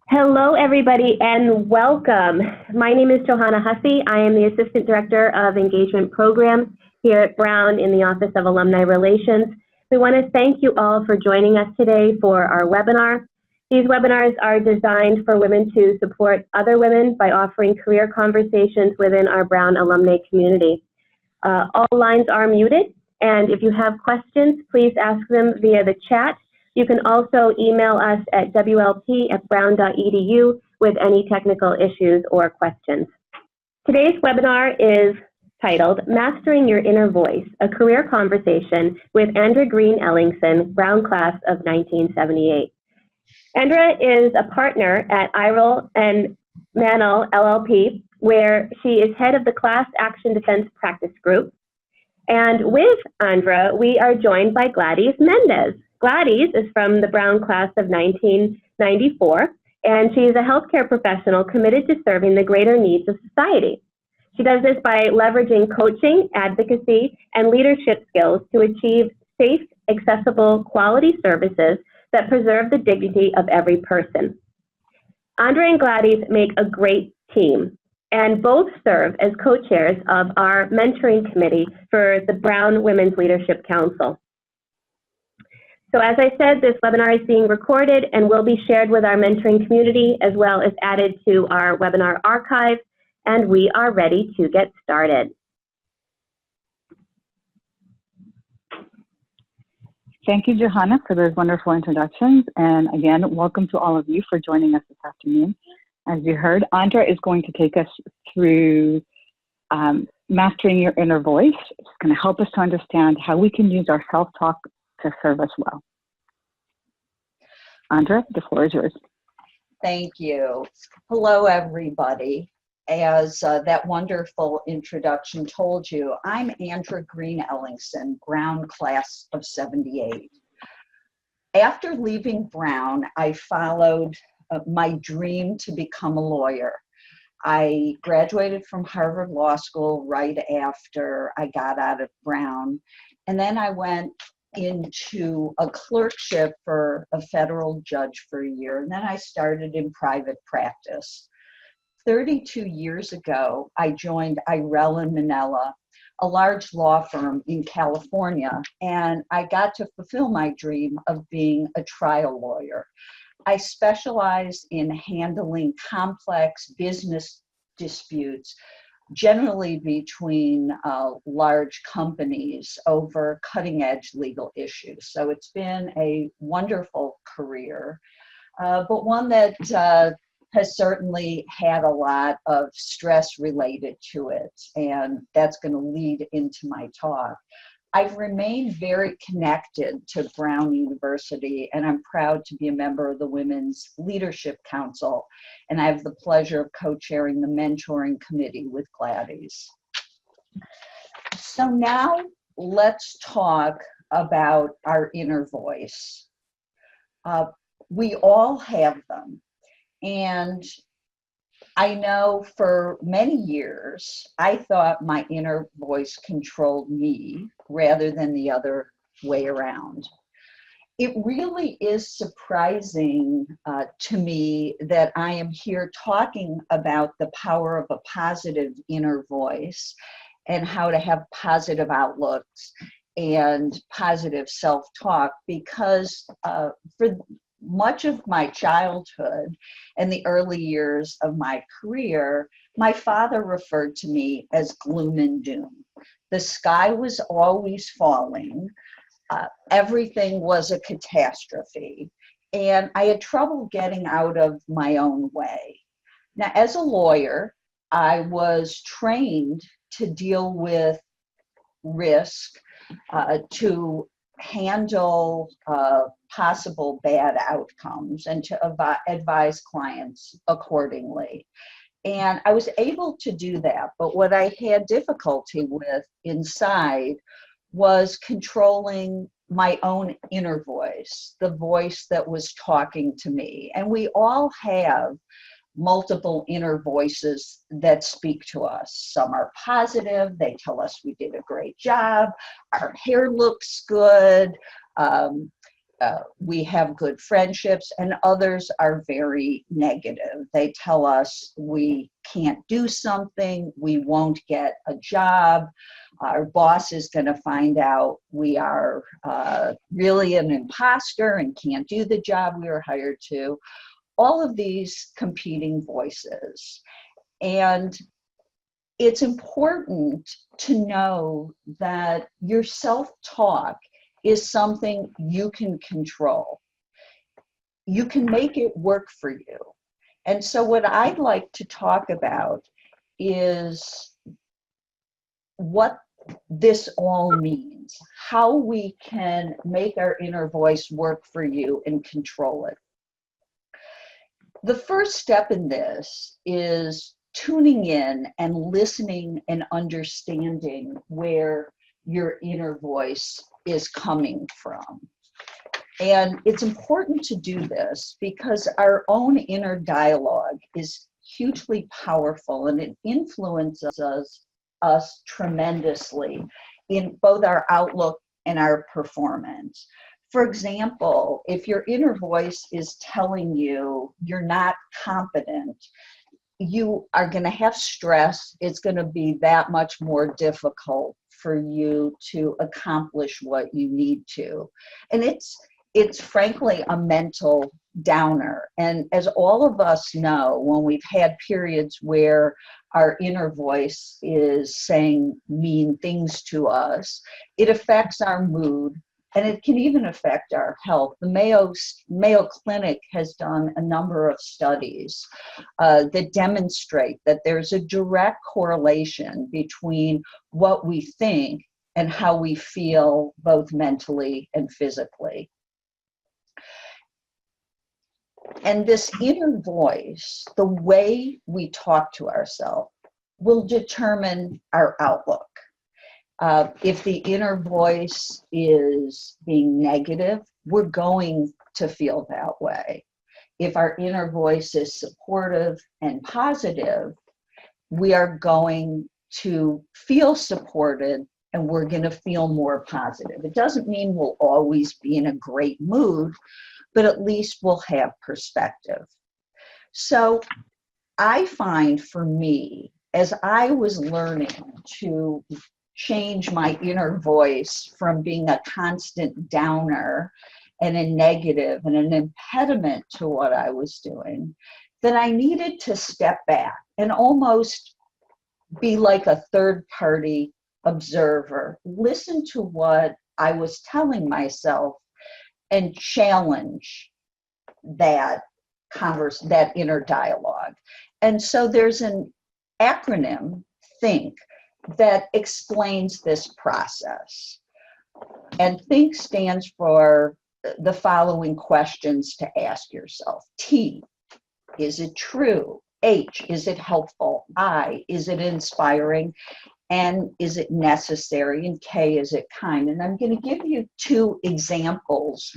Hello, everybody, and welcome. My name is Johanna Hussey. I am the Assistant Director of Engagement Programs here at Brown in the Office of Alumni Relations. We want to thank you all for joining us today for our webinar. These webinars are designed for women to support other women by offering career conversations within our Brown alumni community. All lines are muted, and if you have questions, please ask them via the chat. You can also email us at wlp@brown.edu with any technical issues or questions. Today's webinar is titled Mastering Your Inner Voice, a Career Conversation with Andra Greene Ellingson, Brown Class of 1978. Andra is a partner at Irell and Manel LLP, where she is head of the Class Action Defense Practice Group. And with Andra, we are joined by Gladys Mendez. Gladys is from the Brown Class of 1994, and she is a healthcare professional committed to serving the greater needs of society. She does this by leveraging coaching, advocacy, and leadership skills to achieve safe, accessible, quality services that preserve the dignity of every person. Andra and Gladys make a great team, and both serve as co-chairs of our mentoring committee for the Brown Women's Leadership Council. So as I said, this webinar is being recorded and will be shared with our mentoring community as well as added to our webinar archive, and we are ready to get started. Thank you, Johanna, for those wonderful introductions. And again, welcome to all of you for joining us this afternoon. As you heard, Andra is going to take us through mastering your inner voice. It's going to help us to understand how we can use our self-talk to serve us well. Andra, the floor is yours. Thank you. Hello, everybody. As that wonderful introduction told you, I'm Andra Greene Ellingson, Brown Class of 78. After leaving Brown, I followed my dream to become a lawyer. I graduated from Harvard Law School right after I got out of Brown, and then I went into a clerkship for a federal judge for a year, and then I started in private practice. 32 years ago, I joined Irell and Manel, a large law firm in California, and I got to fulfill my dream of being a trial lawyer. I specialize in handling complex business disputes, generally between large companies over cutting-edge legal issues. So it's been a wonderful career, but one that has certainly had a lot of stress related to it, and that's going to lead into my talk. I've remained very connected to Brown University, and I'm proud to be a member of the Women's Leadership Council, and I have the pleasure of co-chairing the mentoring committee with Gladys. So now let's talk about our inner voice. We all have them, and I know for many years, I thought my inner voice controlled me rather than the other way around. It really is surprising to me that I am here talking about the power of a positive inner voice and how to have positive outlooks and positive self-talk, because for much of my childhood and the early years of my career, my father referred to me as gloom and doom. The sky was always falling. Everything was a catastrophe. And I had trouble getting out of my own way. Now, as a lawyer, I was trained to deal with risk, to handle possible bad outcomes, and to advise clients accordingly. And I was able to do that, but what I had difficulty with inside was controlling my own inner voice, the voice that was talking to me. And we all have multiple inner voices that speak to us. Some are positive, they tell us we did a great job, our hair looks good, we have good friendships, and others are very negative. They tell us we can't do something, we won't get a job, our boss is going to find out we are really an imposter and can't do the job we were hired to. All of these competing voices. And it's important to know that your self-talk is something you can control. You can make it work for you. And so what I'd like to talk about is what this all means, how we can make our inner voice work for you and control it. The first step in this is tuning in and listening and understanding where your inner voice is coming from. And it's important to do this because our own inner dialogue is hugely powerful, and it influences us tremendously in both our outlook and our performance. For example, if your inner voice is telling you you're not competent, you are going to have stress. It's going to be that much more difficult for you to accomplish what you need to. And it's frankly a mental downer. And as all of us know, when we've had periods where our inner voice is saying mean things to us, it affects our mood, and it can even affect our health. The Mayo Clinic has done a number of studies that demonstrate that there's a direct correlation between what we think and how we feel, both mentally and physically. And this inner voice, the way we talk to ourselves, will determine our outlook. If the inner voice is being negative, we're going to feel that way. If our inner voice is supportive and positive, we are going to feel supported and we're going to feel more positive. It doesn't mean we'll always be in a great mood, but at least we'll have perspective. So I find for me, as I was learning to change my inner voice from being a constant downer and a negative and an impediment to what I was doing, that I needed to step back and almost be like a third-party observer, listen to what I was telling myself and challenge that inner dialogue. And so there's an acronym, THINK, that explains this process. And THINK stands for the following questions to ask yourself. T, is it true? H, is it helpful? I, is it inspiring? And is it necessary? And K, is it kind? And I'm going to give you two examples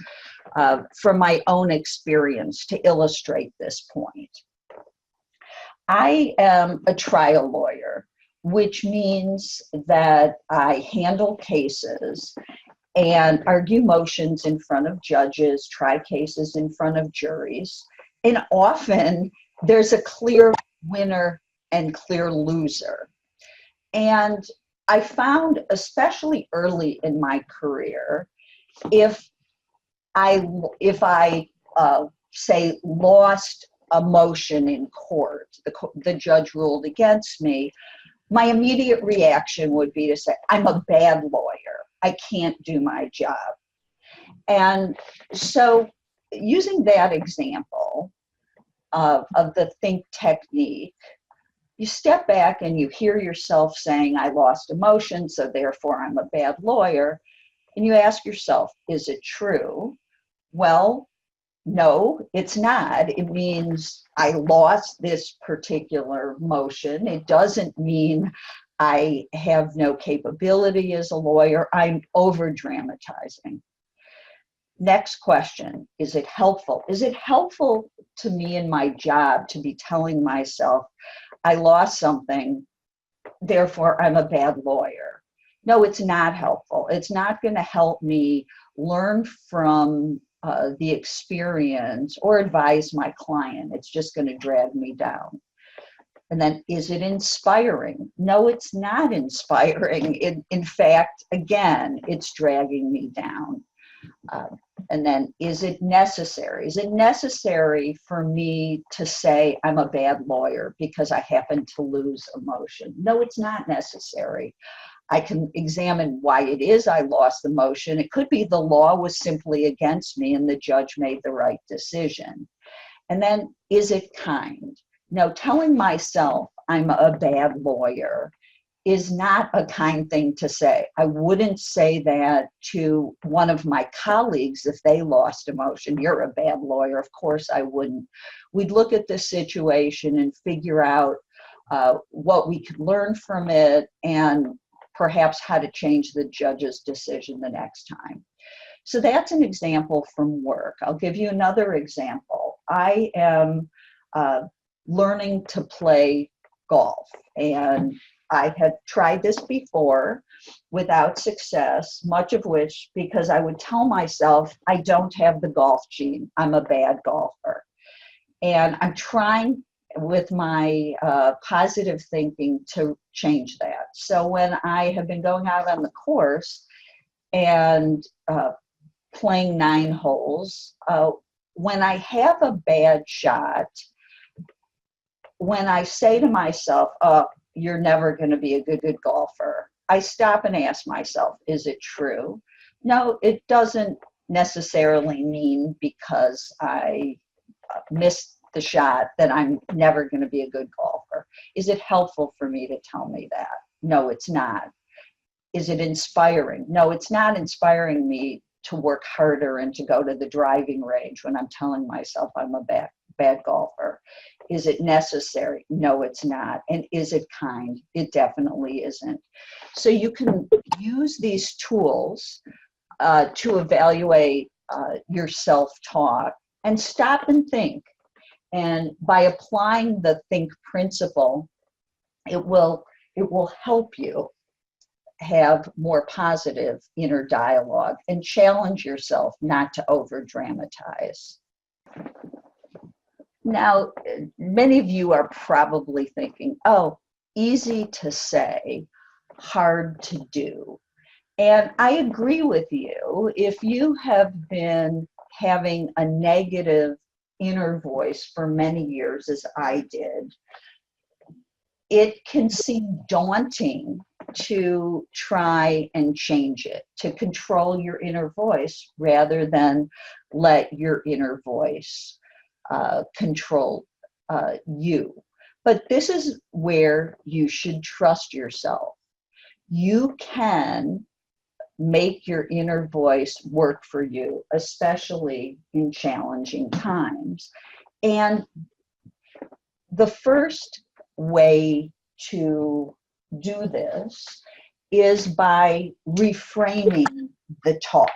from my own experience to illustrate this point. I am a trial lawyer, which means that I handle cases and argue motions in front of judges, try cases in front of juries, and often there's a clear winner and clear loser. And I found, especially early in my career, if I say lost a motion in court, the judge ruled against me, my immediate reaction would be to say, I'm a bad lawyer. I can't do my job. And so using that example of the think technique, you step back and you hear yourself saying, I lost a motion, so therefore I'm a bad lawyer. And you ask yourself, is it true? Well, no, it's not. It means I lost this particular motion. It doesn't mean I have no capability as a lawyer. I'm over-dramatizing. Next question, is it helpful? Is it helpful to me in my job to be telling myself, I lost something, therefore I'm a bad lawyer? No, it's not helpful. It's not going to help me learn from the experience or advise my client. It's just going to drag me down. And then, is it inspiring? No, it's not inspiring. In fact, again, it's dragging me down. And then, is it necessary? Is it necessary for me to say I'm a bad lawyer because I happen to lose emotion? No, it's not necessary. I can examine why it is I lost the motion. It could be the law was simply against me and the judge made the right decision. And then, is it kind? Now, telling myself I'm a bad lawyer is not a kind thing to say. I wouldn't say that to one of my colleagues if they lost emotion. You're a bad lawyer. Of course I wouldn't. We'd look at the situation and figure out what we could learn from it and perhaps how to change the judge's decision the next time. So that's an example from work. I'll give you another example. I am learning to play golf, and I had tried this before without success, much of which because I would tell myself I don't have the golf gene, I'm a bad golfer. And I'm trying with my positive thinking to change that. So when I have been going out on the course and playing 9 holes, when I have a bad shot, when I say to myself, oh, you're never going to be a good golfer, I stop and ask myself, is it true? No, it doesn't necessarily mean because I missed the shot that I'm never going to be a good golfer. Is it helpful for me to tell me that? No, it's not. Is it inspiring? No, it's not inspiring me to work harder and to go to the driving range when I'm telling myself I'm a bad golfer. Is it necessary? No, it's not. And is it kind? It definitely isn't. So you can use these tools to evaluate your self-talk and stop and think. And by applying the think principle, it will help you have more positive inner dialogue and challenge yourself not to over dramatize. Now, many of you are probably thinking, oh, easy to say, hard to do. And I agree with you. If you have been having a negative inner voice for many years, as I did, it can seem daunting to try and change it, to control your inner voice rather than let your inner voice control you. But this is where you should trust yourself. You can make your inner voice work for you, especially in challenging times. And the first way to do this is by reframing the talk.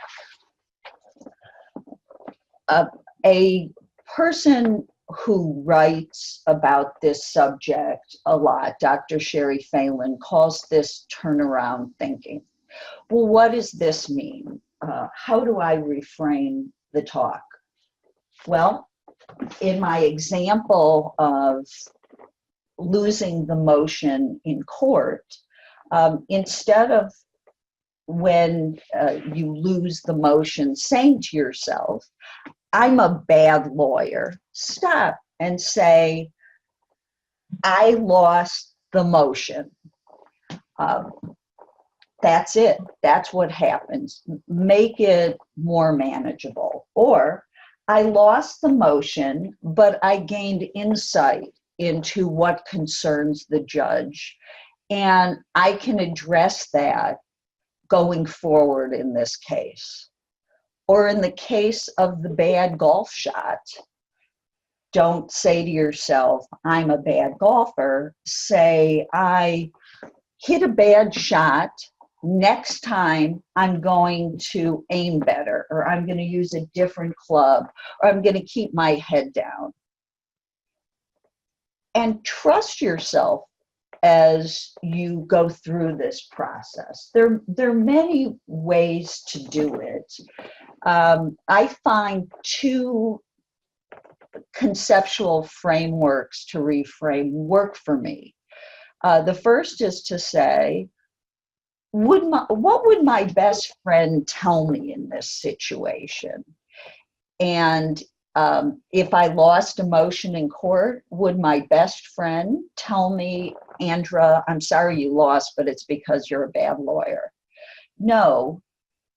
A person who writes about this subject a lot, Dr. Sherry Phelan, calls this turnaround thinking. Well, what does this mean? How do I reframe the talk? Well, in my example of losing the motion in court, instead of when you lose the motion saying to yourself, I'm a bad lawyer, stop and say, I lost the motion. That's it. That's what happens. Make it more manageable. Or, I lost the motion, but I gained insight into what concerns the judge, and I can address that going forward in this case. Or in the case of the bad golf shot, don't say to yourself, I'm a bad golfer. Say, I hit a bad shot. Next time, I'm going to aim better, or I'm going to use a different club, or I'm going to keep my head down. And trust yourself as you go through this process. There are many ways to do it. I find two conceptual frameworks to reframe work for me. The first is to say, what would my best friend tell me in this situation? And if I lost a motion in court, would my best friend tell me, Andra, I'm sorry you lost, but it's because you're a bad lawyer? No,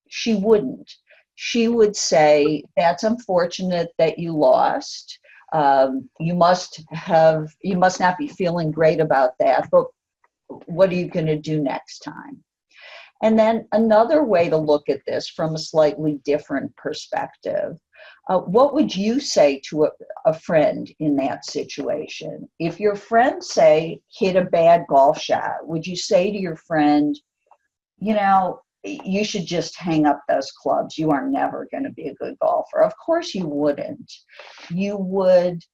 she wouldn't. She would say, that's unfortunate that you lost. You must not be feeling great about that, but what are you going to do next time? And then another way to look at this from a slightly different perspective, what would you say to a friend in that situation? If your friend, say, hit a bad golf shot, would you say to your friend, you know, you should just hang up those clubs. You are never going to be a good golfer. Of course you wouldn't. You would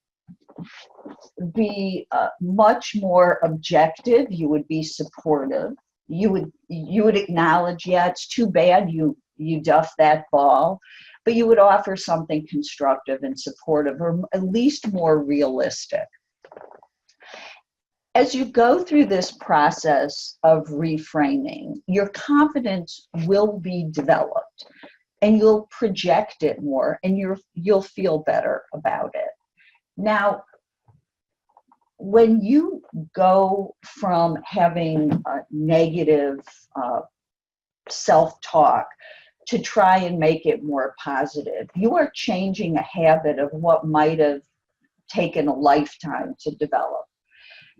be much more objective. You would be supportive. You would acknowledge, yeah, it's too bad you duffed that ball, but you would offer something constructive and supportive, or at least more realistic. As you go through this process of reframing, your confidence will be developed, and you'll project it more, and you'll feel better about it. Now, when you go from having a negative self-talk to try and make it more positive, you are changing a habit of what might have taken a lifetime to develop.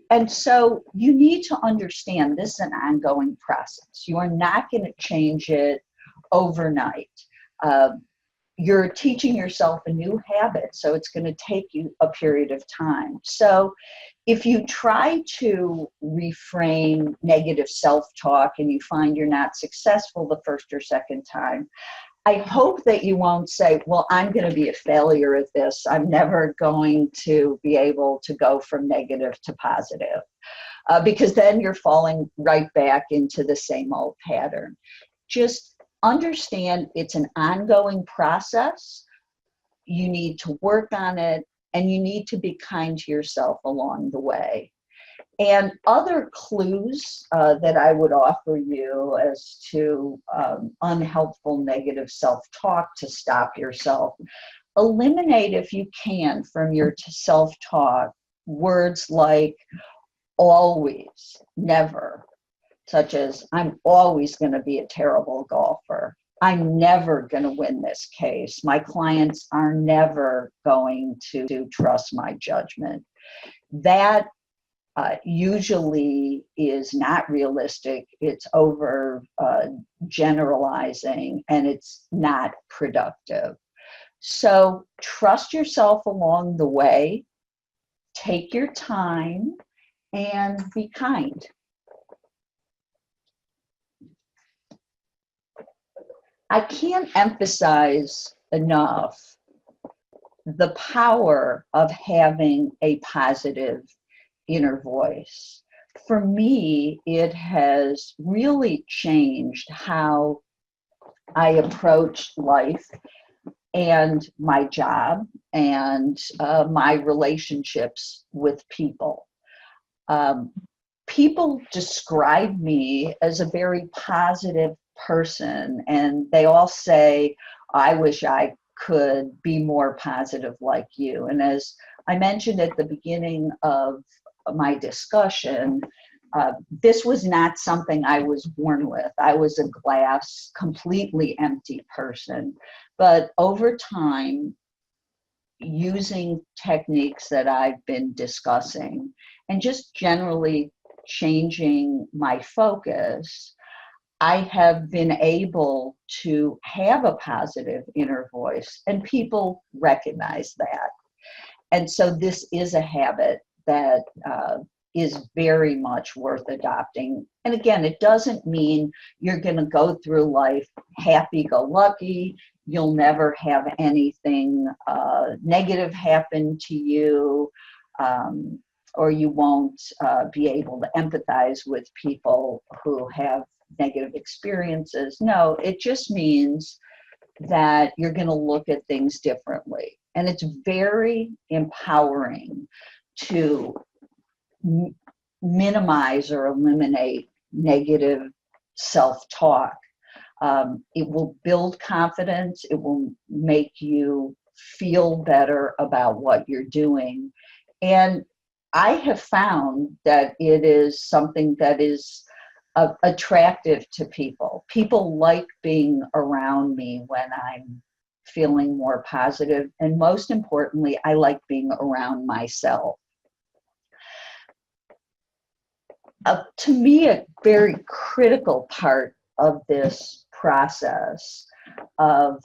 And so you need to understand this is an ongoing process. You are not going to change it overnight. You're teaching yourself a new habit, so it's going to take you a period of time. So if you try to reframe negative self-talk and you find you're not successful the first or second time, I hope that you won't say, well, I'm going to be a failure at this. I'm never going to be able to go from negative to positive, because then you're falling right back into the same old pattern. Just understand it's an ongoing process. You need to work on it, and you need to be kind to yourself along the way. And other clues that I would offer you as to unhelpful negative self-talk to stop yourself, eliminate, if you can, from your self-talk words like always, never, such as I'm always going to be a terrible golfer. I'm never going to win this case. My clients are never going to trust my judgment. That usually is not realistic. It's over generalizing, and it's not productive. So trust yourself along the way, take your time, and be kind. I can't emphasize enough the power of having a positive inner voice. For me, it has really changed how I approach life and my job and my relationships with people. People describe me as a very positive person, and they all say, I wish I could be more positive like you. And as I mentioned at the beginning of my discussion, this was not something I was born with. I was a glass, completely empty person. But over time, using techniques that I've been discussing and just generally changing my focus, I have been able to have a positive inner voice, and people recognize that. And so this is a habit that is very much worth adopting. And again, it doesn't mean you're going to go through life happy-go-lucky. You'll never have anything negative happen to you. or you won't be able to empathize with people who have negative experiences. No, it just means that you're going to look at things differently. And it's very empowering to minimize or eliminate negative self-talk. It will build confidence. It will make you feel better about what you're doing. And I have found that it is something that is attractive to people. People like being around me when I'm feeling more positive. And most importantly, I like being around myself. To me, a very critical part of this process of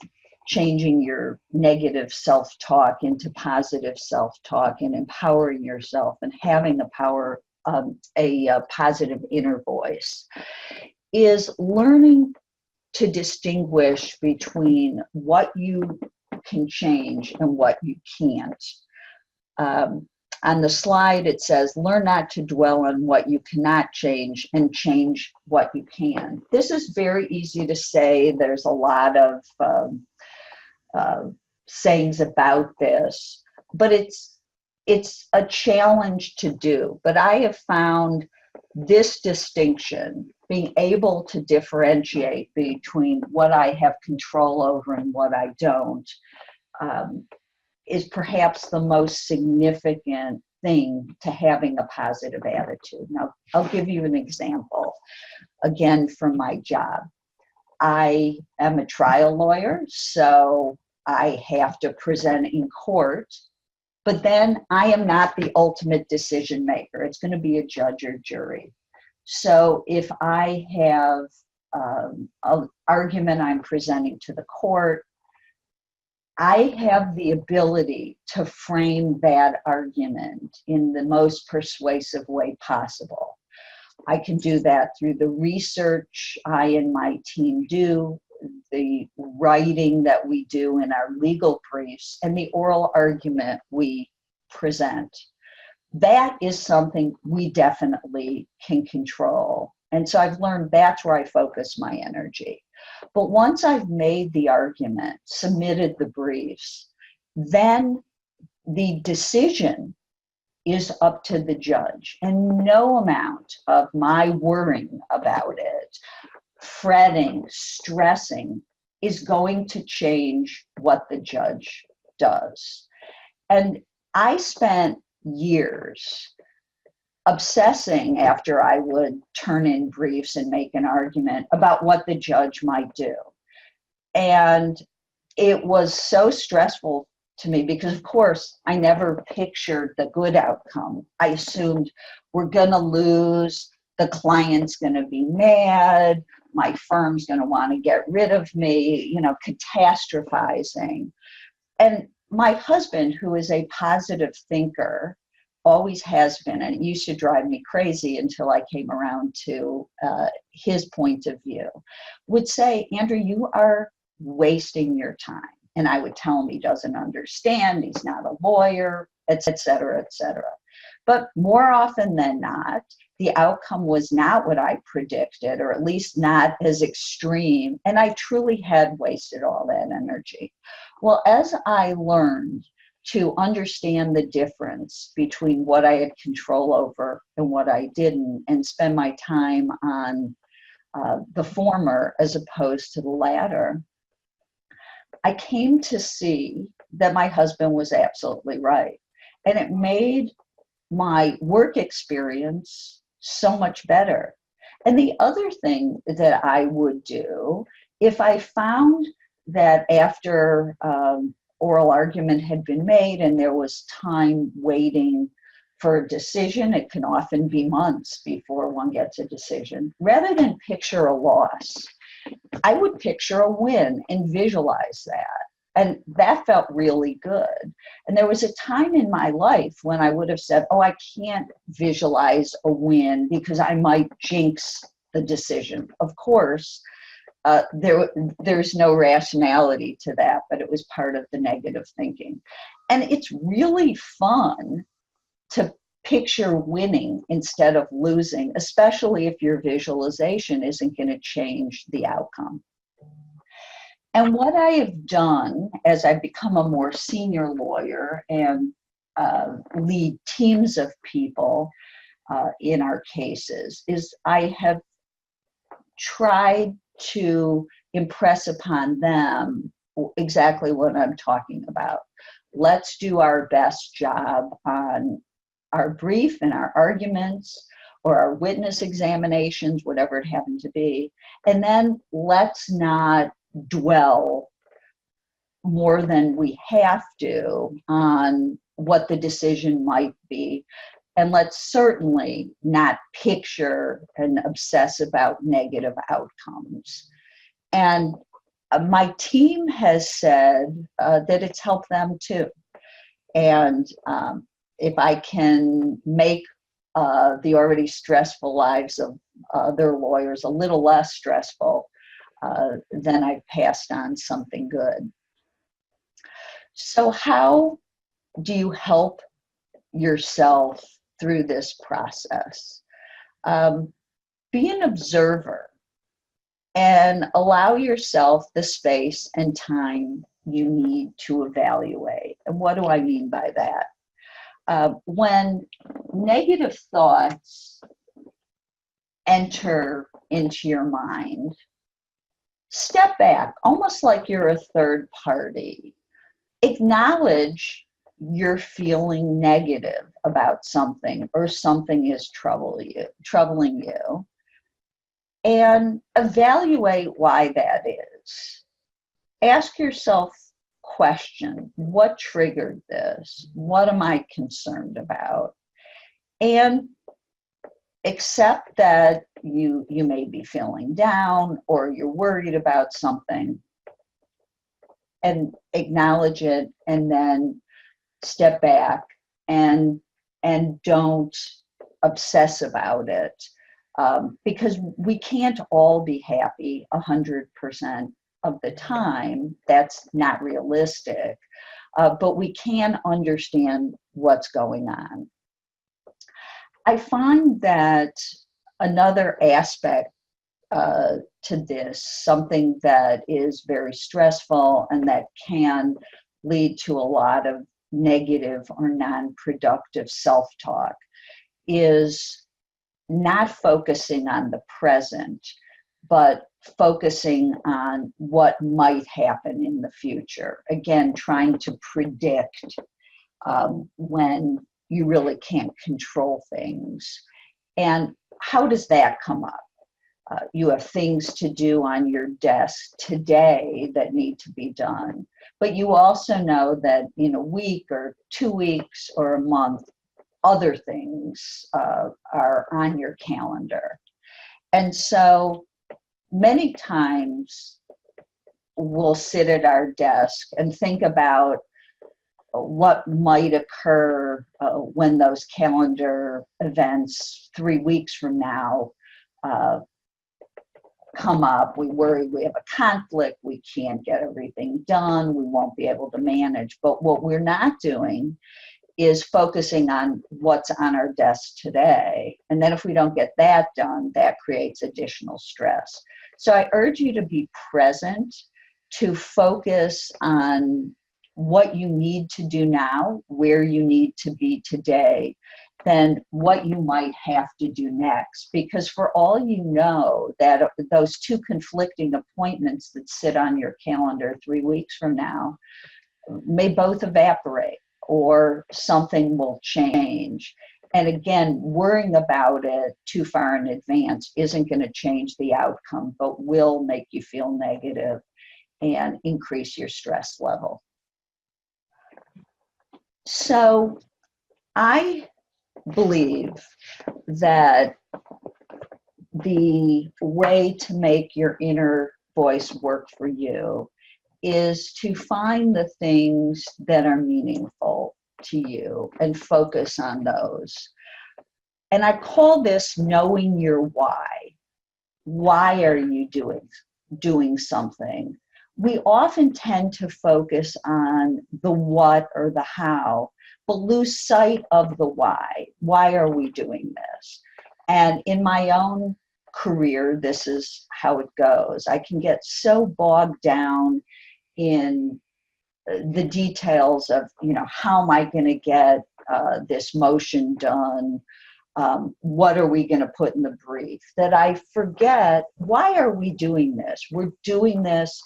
changing your negative self-talk into positive self-talk and empowering yourself and having the power of a positive inner voice is learning to distinguish between what you can change and what you can't. On the slide, it says, learn not to dwell on what you cannot change and change what you can. This is very easy to say. There's a lot of sayings about this, but it's a challenge to do. But I have found this distinction, being able to differentiate between what I have control over and what I don't, is perhaps the most significant thing to having a positive attitude. Now, I'll give you an example, again, from my job. I am a trial lawyer, so I have to present in court, but then I am not the ultimate decision maker. It's going to be a judge or jury. So if I have an argument I'm presenting to the court, I have the ability to frame that argument in the most persuasive way possible. I can do that through the research I and my team do, the writing that we do in our legal briefs, and the oral argument we present. That is something we definitely can control. And so I've learned that's where I focus my energy. But once I've made the argument, submitted the briefs, then the decision is up to the judge. And no amount of my worrying about it, fretting, stressing, is going to change what the judge does. And I spent years obsessing after I would turn in briefs and make an argument about what the judge might do. And it was so stressful to me because, of course, I never pictured the good outcome. I assumed we're going to lose, the client's going to be mad, my firm's going to want to get rid of me, catastrophizing. And my husband, who is a positive thinker, always has been, and it used to drive me crazy until I came around to his point of view, would say, Andra, you are wasting your time. And I would tell him he doesn't understand, he's not a lawyer, et cetera, et cetera. But more often than not, the outcome was not what I predicted, or at least not as extreme, and I truly had wasted all that energy. Well, as I learned to understand the difference between what I had control over and what I didn't, and spend my time on the former as opposed to the latter, I came to see that my husband was absolutely right. And it made my work experience so much better. And the other thing that I would do, if I found that after oral argument had been made and there was time waiting for a decision, it can often be months before one gets a decision, rather than picture a loss, I would picture a win and visualize that. And that felt really good. And there was a time in my life when I would have said, oh, I can't visualize a win because I might jinx the decision. Of course, there's no rationality to that, but it was part of the negative thinking. And it's really fun to picture winning instead of losing, especially if your visualization isn't going to change the outcome. And what I have done as I've become a more senior lawyer and lead teams of people in our cases is I have tried to impress upon them exactly what I'm talking about. Let's do our best job on our brief and our arguments or our witness examinations, whatever it happened to be. And then let's not dwell more than we have to on what the decision might be. And let's certainly not picture and obsess about negative outcomes. And my team has said that it's helped them too. And if I can make the already stressful lives of their lawyers a little less stressful, then I've passed on something good. So how do you help yourself through this process? Be an observer and allow yourself the space and time you need to evaluate. And what do I mean by that? When negative thoughts enter into your mind, step back, almost like you're a third party. Acknowledge you're feeling negative about something or something is troubling you, and evaluate why that is. Ask yourself question, what triggered this? What am I concerned about? And accept that you may be feeling down or you're worried about something, and acknowledge it, and then step back and don't obsess about it, because we can't all be happy 100% of the time. That's not realistic, but we can understand what's going on. I find that another aspect to this, something that is very stressful and that can lead to a lot of negative or non-productive self-talk, is not focusing on the present, but focusing on what might happen in the future. Again, trying to predict when you really can't control things. And how does that come up? You have things to do on your desk today that need to be done, but you also know that in a week or 2 weeks or a month, other things are on your calendar. And so many times we'll sit at our desk and think about what might occur when those calendar events 3 weeks from now come up. We worry we have a conflict, we can't get everything done, we won't be able to manage. But what we're not doing is focusing on what's on our desk today. And then if we don't get that done, that creates additional stress. So I urge you to be present, to focus on what you need to do now, where you need to be today, than what you might have to do next. Because for all you know, that those two conflicting appointments that sit on your calendar 3 weeks from now may both evaporate, or something will change. And again, worrying about it too far in advance isn't going to change the outcome, but will make you feel negative and increase your stress level. So I believe that the way to make your inner voice work for you is to find the things that are meaningful to you and focus on those. And I call this knowing your why. Why are you doing something? We often tend to focus on the what or the how, but lose sight of the why. Why are we doing this? And in my own career, this is how it goes. I can get so bogged down in the details of, how am I going to get this motion done? What are we going to put in the brief? That I forget, why are we doing this? We're doing this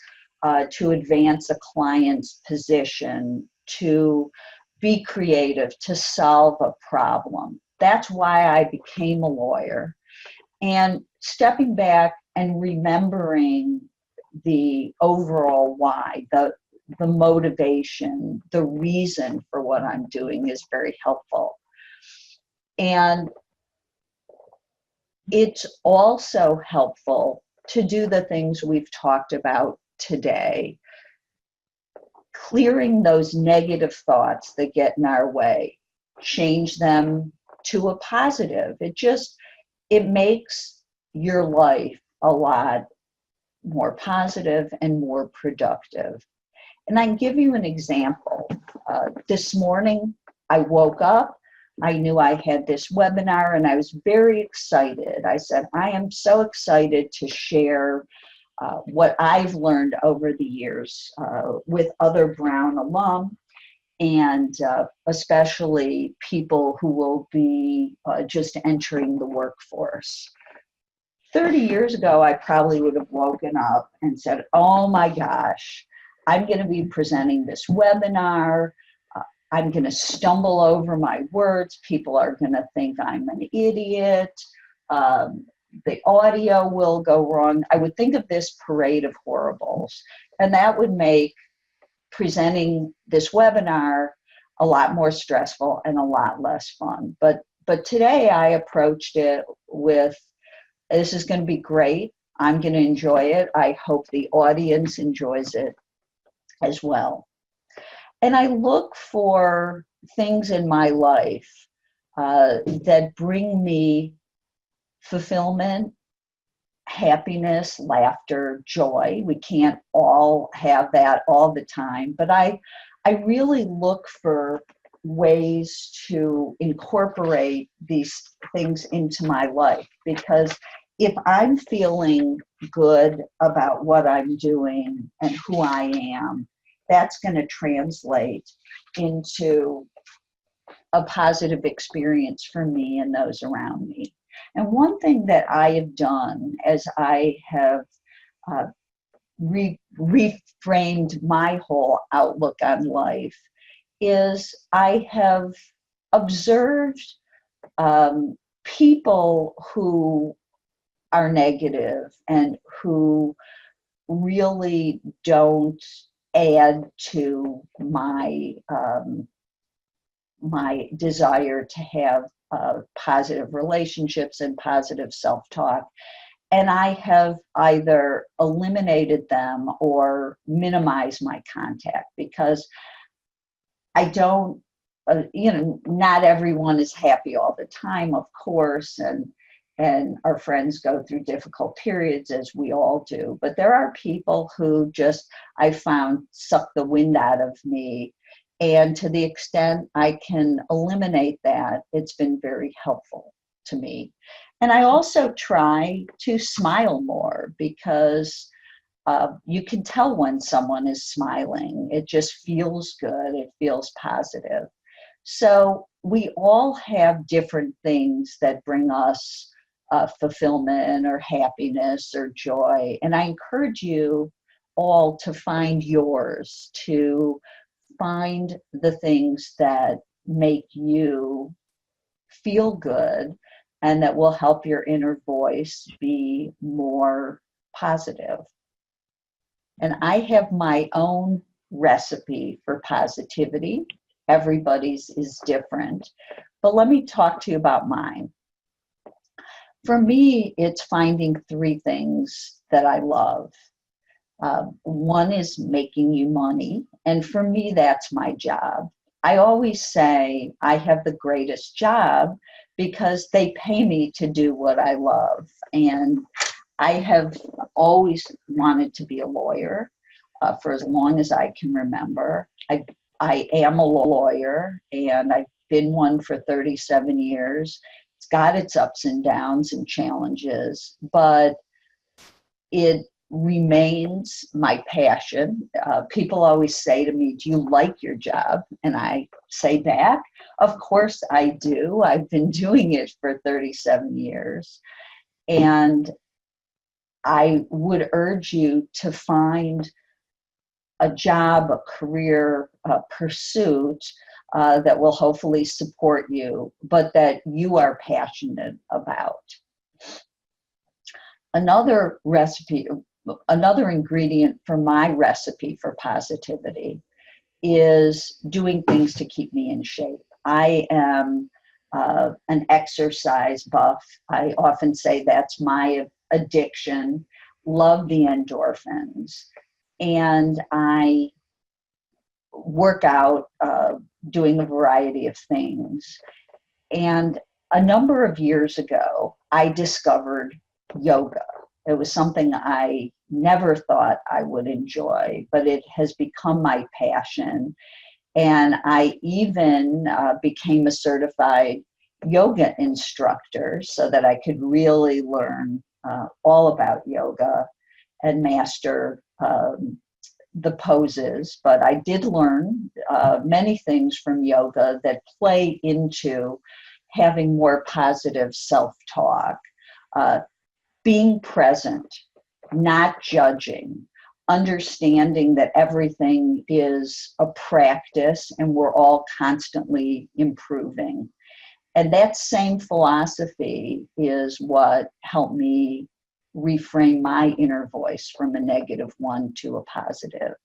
to advance a client's position, to be creative, to solve a problem. That's why I became a lawyer. And stepping back and remembering the overall why, the motivation, the reason for what I'm doing is very helpful. And it's also helpful to do the things we've talked about today, clearing those negative thoughts that get in our way, change them to a positive. It makes your life a lot more positive and more productive. And I can give you an example. This morning, I woke up, I knew I had this webinar, and I was very excited. I said, I am so excited to share what I've learned over the years with other Brown alum, and especially people who will be just entering the workforce. 30 years ago, I probably would have woken up and said, oh my gosh, I'm going to be presenting this webinar. I'm going to stumble over my words. People are going to think I'm an idiot. The audio will go wrong. I would think of this parade of horribles, and that would make presenting this webinar a lot more stressful and a lot less fun. But today I approached it with, this is going to be great. I'm going to enjoy it. I hope the audience enjoys it as well. And I look for things in my life that bring me fulfillment, happiness, laughter, joy. We can't all have that all the time, but I really look for ways to incorporate these things into my life, because if I'm feeling good about what I'm doing and who I am, that's going to translate into a positive experience for me and those around me. And one thing that I have done as I have reframed my whole outlook on life is I have observed people who are negative and who really don't add to my my desire to have positive relationships and positive self-talk. And I have either eliminated them or minimized my contact, because I don't, not everyone is happy all the time, of course, and our friends go through difficult periods, as we all do. But there are people who just, I found, suck the wind out of me. And to the extent I can eliminate that, it's been very helpful to me. And I also try to smile more, because you can tell when someone is smiling. It just feels good. It feels positive. So we all have different things that bring us fulfillment or happiness or joy. And I encourage you all to find yours, to find the things that make you feel good and that will help your inner voice be more positive. And I have my own recipe for positivity. Everybody's is different, but let me talk to you about mine. For me, it's finding three things that I love. One is making you money, and for me, that's my job. I always say I have the greatest job because they pay me to do what I love. And I have always wanted to be a lawyer for as long as I can remember. I I am a lawyer, and I've been one for 37 years. It's got its ups and downs and challenges, but it remains my passion. People always say to me, do you like your job? And I say back, of course I do. I've been doing it for 37 years. And I would urge you to find a job, a career, a pursuit that will hopefully support you, but that you are passionate about. Another ingredient for my recipe for positivity is doing things to keep me in shape. I am an exercise buff. I often say that's my addiction, love the endorphins. And I work out doing a variety of things. And a number of years ago, I discovered yoga. It was something I never thought I would enjoy, but it has become my passion. And I even became a certified yoga instructor so that I could really learn all about yoga and master the poses. But I did learn many things from yoga that play into having more positive self-talk, being present, not judging, understanding that everything is a practice and we're all constantly improving. And that same philosophy is what helped me reframe my inner voice from a -1 to a positive.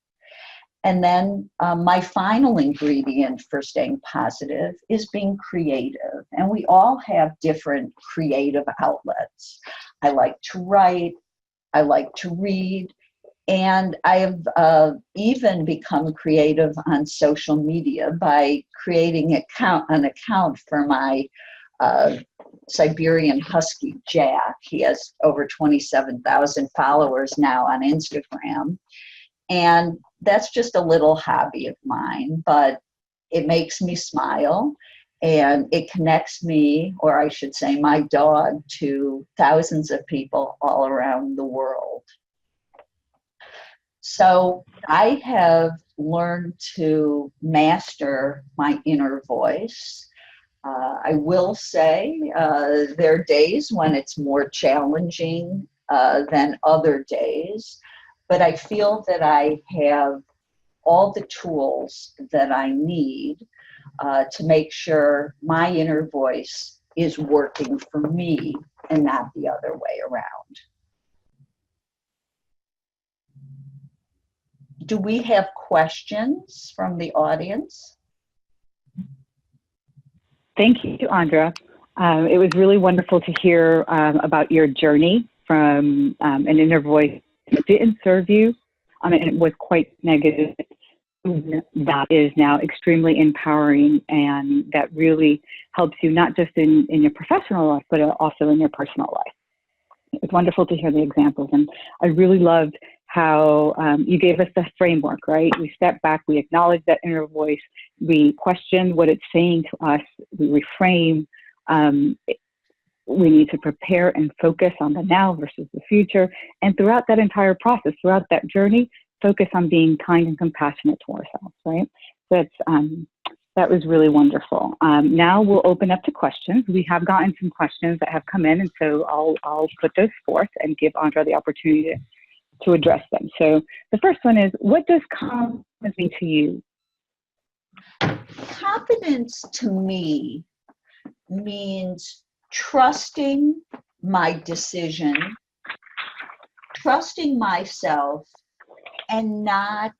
And then my final ingredient for staying positive is being creative. And we all have different creative outlets. I like to write, I like to read, and I have even become creative on social media by creating an account for my Siberian Husky, Jack. He has over 27,000 followers now on Instagram. And that's just a little hobby of mine, but it makes me smile and it connects me, or I should say my dog, to thousands of people all around the world. So I have learned to master my inner voice. I will say there are days when it's more challenging than other days, but I feel that I have all the tools that I need to make sure my inner voice is working for me and not the other way around. Do we have questions from the audience? Thank you, Andra. It was really wonderful to hear about your journey from an inner voice that didn't serve you, and it was quite negative. That is now extremely empowering, and that really helps you not just in your professional life, but also in your personal life. It's wonderful to hear the examples, and I really loved how you gave us the framework, right? We step back, we acknowledge that inner voice, we question what it's saying to us, we reframe. We need to prepare and focus on the now versus the future. And throughout that entire process, throughout that journey, focus on being kind and compassionate to ourselves, right? That was really wonderful. Now we'll open up to questions. We have gotten some questions that have come in, and so I'll put those forth and give Andra the opportunity to address them. So the first one is, what does confidence mean to you? Confidence to me means trusting my decision, trusting myself, and not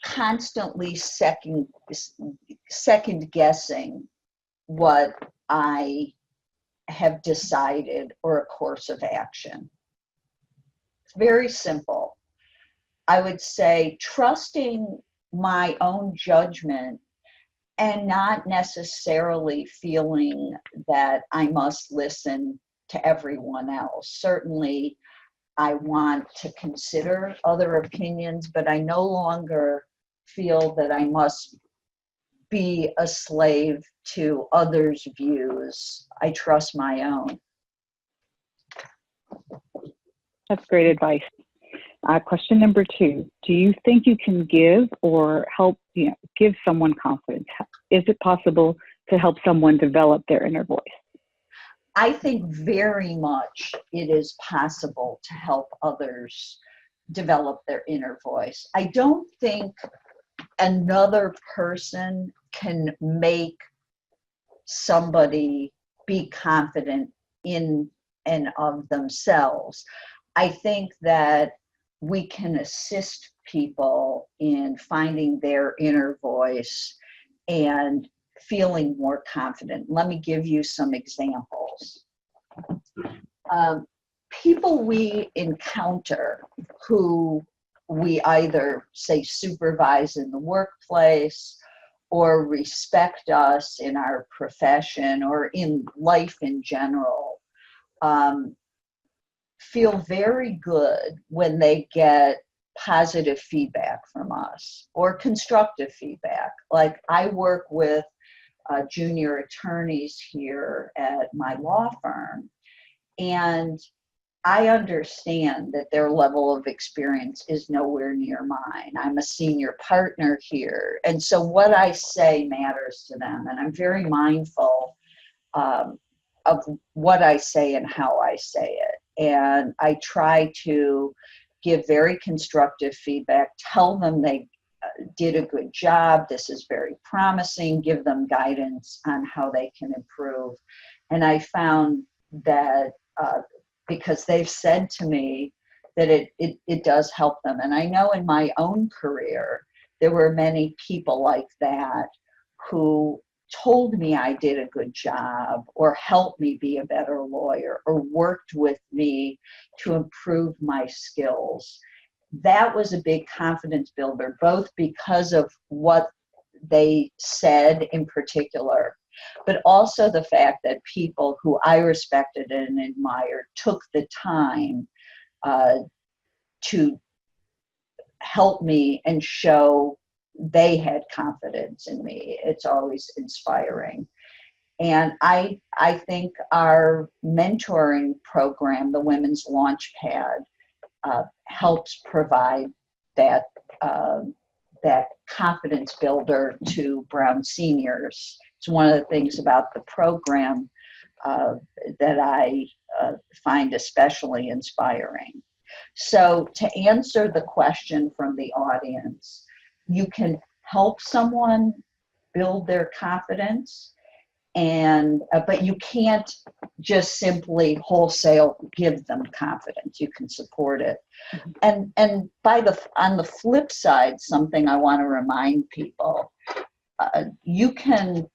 constantly second guessing what I have decided or a course of action. It's very simple. I would say trusting my own judgment and not necessarily feeling that I must listen to everyone else. Certainly, I want to consider other opinions, but I no longer feel that I must be a slave to others' views. I trust my own. That's great advice. Question number 2, do you think you can give or help, give someone confidence? Is it possible to help someone develop their inner voice? I think very much it is possible to help others develop their inner voice. I don't think another person can make somebody be confident in and of themselves. I think that we can assist people in finding their inner voice and feeling more confident. Let me give you some examples. People we encounter who we either say supervise in the workplace or respect us in our profession or in life in general, feel very good when they get positive feedback from us or constructive feedback. Like I work with junior attorneys here at my law firm, and I understand that their level of experience is nowhere near mine. I'm a senior partner here, and so what I say matters to them, and I'm very mindful of what I say and how I say it. And I try to give very constructive feedback, tell them they did a good job, this is very promising, give them guidance on how they can improve. And I found that because they've said to me that it does help them. And I know in my own career, there were many people like that who told me I did a good job or helped me be a better lawyer or worked with me to improve my skills. That was a big confidence builder, both because of what they said in particular, but also the fact that people who I respected and admired took the time to help me and show they had confidence in me. It's always inspiring. And I think our mentoring program, the Women's Launchpad, helps provide that that confidence builder to Brown seniors. It's one of the things about the program that I find especially inspiring. So to answer the question from the audience, you can help someone build their confidence, and but you can't just simply wholesale give them confidence. You can support it. And on the flip side, something I want to remind people, you can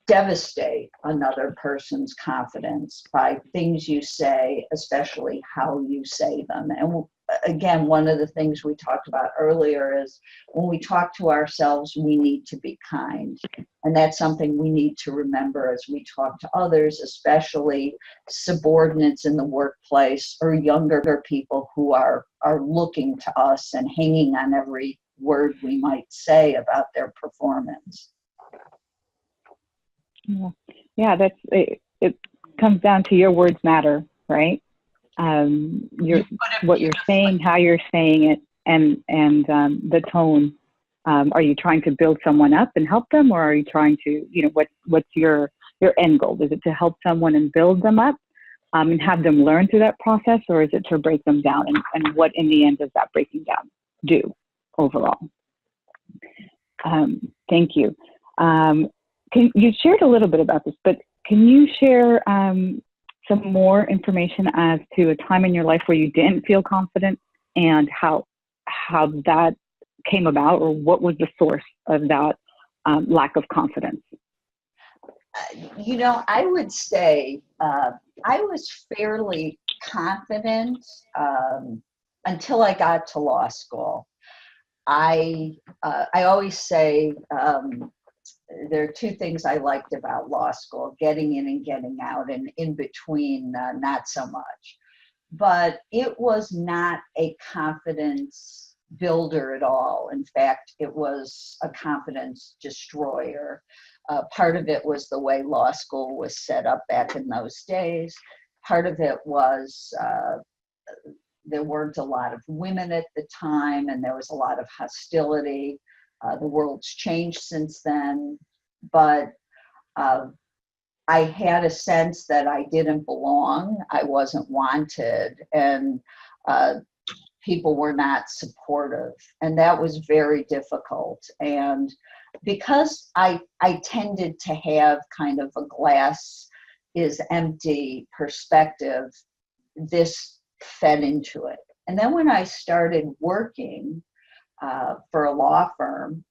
devastate another person's confidence by things you say, especially how you say them. And again, one of the things we talked about earlier is when we talk to ourselves, we need to be kind. And that's something we need to remember as we talk to others, especially subordinates in the workplace or younger people who are looking to us and hanging on every word we might say about their performance. Yeah, that's it. It comes down to your words matter, right? What you're saying, how you're saying it, and the tone. Are you trying to build someone up and help them, or are you trying to, what's your end goal? Is it to help someone and build them up, and have them learn through that process, or is it to break them down? And what in the end does that breaking down do overall? Thank you. You shared a little bit about this, but can you share some more information as to a time in your life where you didn't feel confident and how that came about, or what was the source of that lack of confidence? I would say I was fairly confident until I got to law school. I always say there are two things I liked about law school: getting in and getting out, and in between, not so much. But it was not a confidence builder at all. In fact, it was a confidence destroyer. Part of it was the way law school was set up back in those days. Part of it was there weren't a lot of women at the time, and there was a lot of hostility. The world's changed since then, but I had a sense that I didn't belong, I wasn't wanted, and people were not supportive. And that was very difficult. And because I tended to have kind of a glass is empty perspective, this fed into it. And then when I started working for a law firm,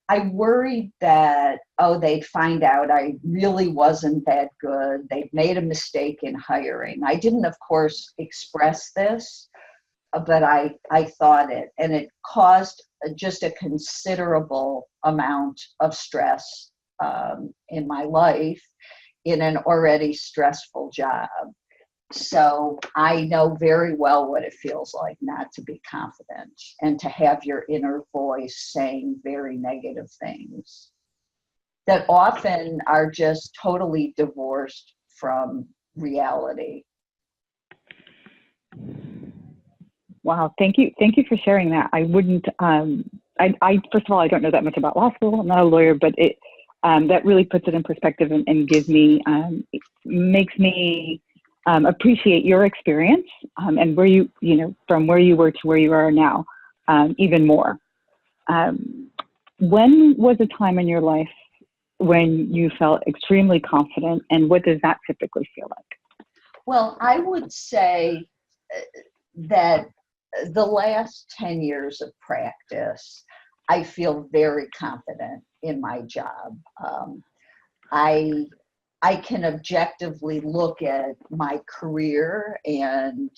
I worried that, they'd find out I really wasn't that good. They'd made a mistake in hiring. I didn't, of course, express this, but I thought it. And it caused just a considerable amount of stress in my life in an already stressful job. So I know very well what it feels like not to be confident and to have your inner voice saying very negative things that often are just totally divorced from reality. Wow, thank you for sharing that. I wouldn't. I first of all, I don't know that much about law school. I'm not a lawyer, but it that really puts it in perspective and gives me makes me appreciate your experience and where you from where you were to where you are now even more. When was a time in your life when you felt extremely confident, and what does that typically feel like? Well, I would say that the last 10 years of practice, I feel very confident in my job. I can objectively look at my career and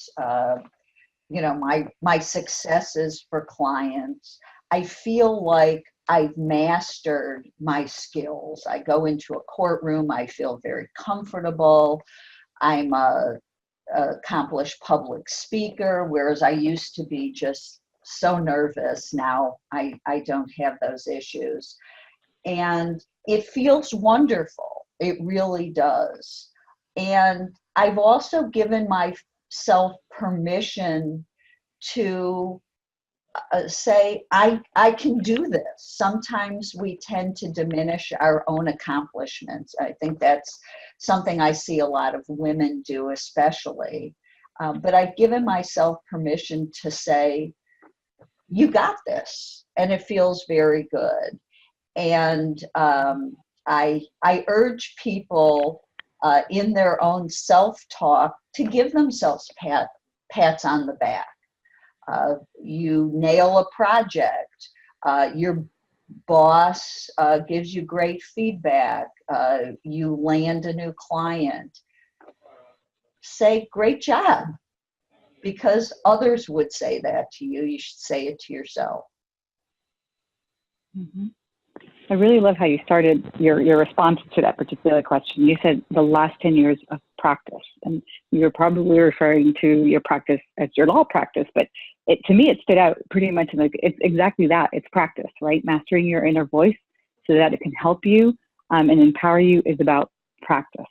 my successes for clients. I feel like I've mastered my skills. I go into a courtroom, I feel very comfortable. I'm a accomplished public speaker, whereas I used to be just so nervous. Now I don't have those issues. And it feels wonderful. It really does. And I've also given myself permission to say, I can do this. Sometimes we tend to diminish our own accomplishments. I think that's something I see a lot of women do, especially. But I've given myself permission to say, you got this. And it feels very good. And I urge people in their own self-talk to give themselves pats on the back. You nail a project, your boss gives you great feedback, you land a new client. Say, great job, because others would say that to you. You should say it to yourself. Mm-hmm. I really love how you started your response to that particular question. You said the last 10 years of practice, and you're probably referring to your practice as your law practice, but to me, it stood out pretty much like it's exactly that. It's practice, right? Mastering your inner voice so that it can help you and empower you is about practice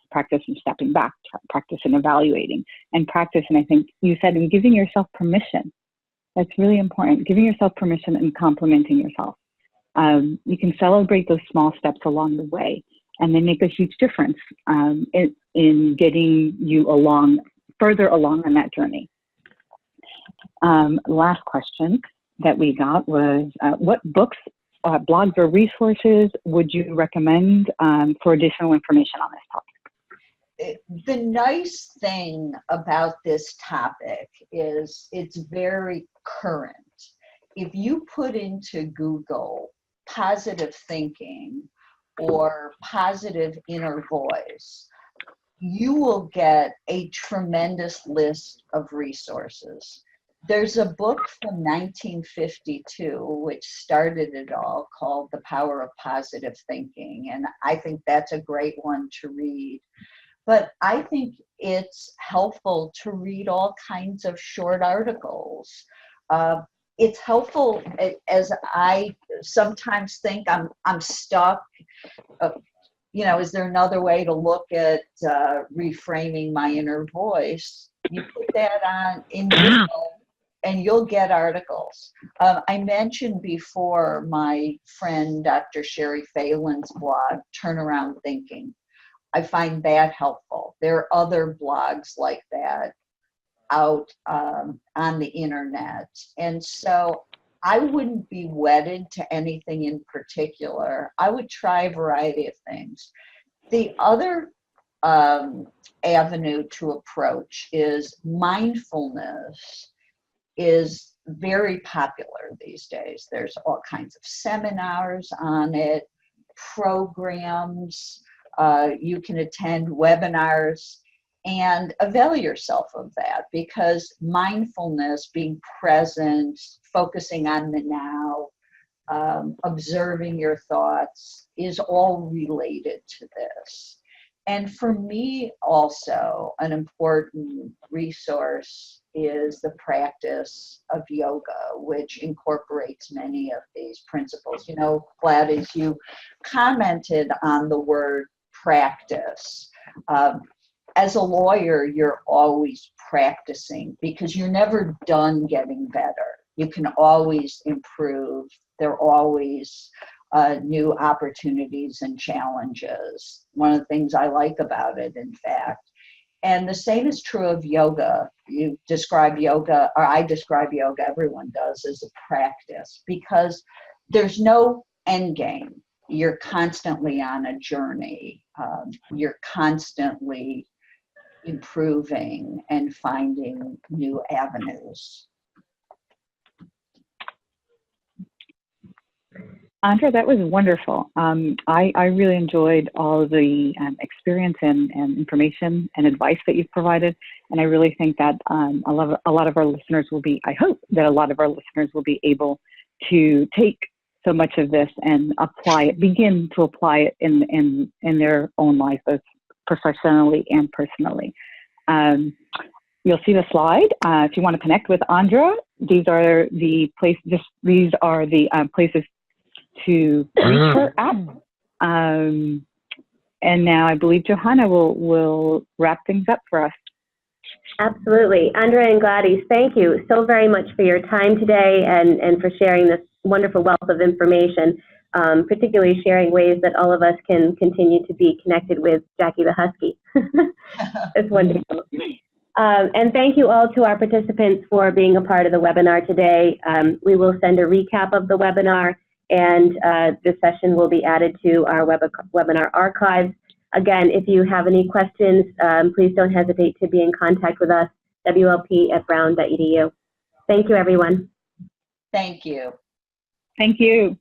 and stepping back, practice and evaluating, and practice. And I think you said in giving yourself permission. That's really important. Giving yourself permission and complimenting yourself. You can celebrate those small steps along the way, and they make a huge difference in getting you further along on that journey. Last question that we got was, what books, blogs, or resources would you recommend for additional information on this topic? The nice thing about this topic is it's very current. If you put into Google positive thinking or positive inner voice, you will get a tremendous list of resources. There's a book from 1952 which started it all called The Power of Positive Thinking, and I think that's a great one to read. But I think it's helpful to read all kinds of short articles. it's helpful as I sometimes think I'm stuck. You know, is there another way to look at reframing my inner voice? You put that on in Google and you'll get articles. I mentioned before my friend Dr. Sherry Phelan's blog, Turnaround Thinking. I find that helpful. There are other blogs like that out on the internet. And so I wouldn't be wedded to anything in particular. I would try a variety of things. The other avenue to approach is mindfulness is very popular these days. There's all kinds of seminars on it, programs, you can attend webinars and avail yourself of that, because mindfulness, being present, focusing on the now, observing your thoughts is all related to this. And for me also, an important resource is the practice of yoga, which incorporates many of these principles. You know, Gladys, you commented on the word practice. As a lawyer, you're always practicing because you're never done getting better. You can always improve. There are always new opportunities and challenges. One of the things I like about it, in fact. And the same is true of yoga. You describe yoga, or I describe yoga, everyone does, as a practice, because there's no end game. You're constantly on a journey. You're constantly improving and finding new avenues. Andra, that was wonderful. I really enjoyed all of the experience and information and advice that you've provided. And I really think that a lot of our listeners will be, I hope that a lot of our listeners will be able to take so much of this and apply it, begin to apply it in their own life, both professionally and personally. You'll see the slide. If you want to connect with Andra, these are the places to reach her at. And now I believe Johanna will wrap things up for us. Absolutely. Andra and Gladys, thank you so very much for your time today and for sharing this wonderful wealth of information, particularly sharing ways that all of us can continue to be connected with Jackie the Husky. It's wonderful. And thank you all to our participants for being a part of the webinar today. We will send a recap of the webinar, and this session will be added to our webinar archives. Again, if you have any questions, please don't hesitate to be in contact with us, wlp@brown.edu. Thank you, everyone. Thank you. Thank you.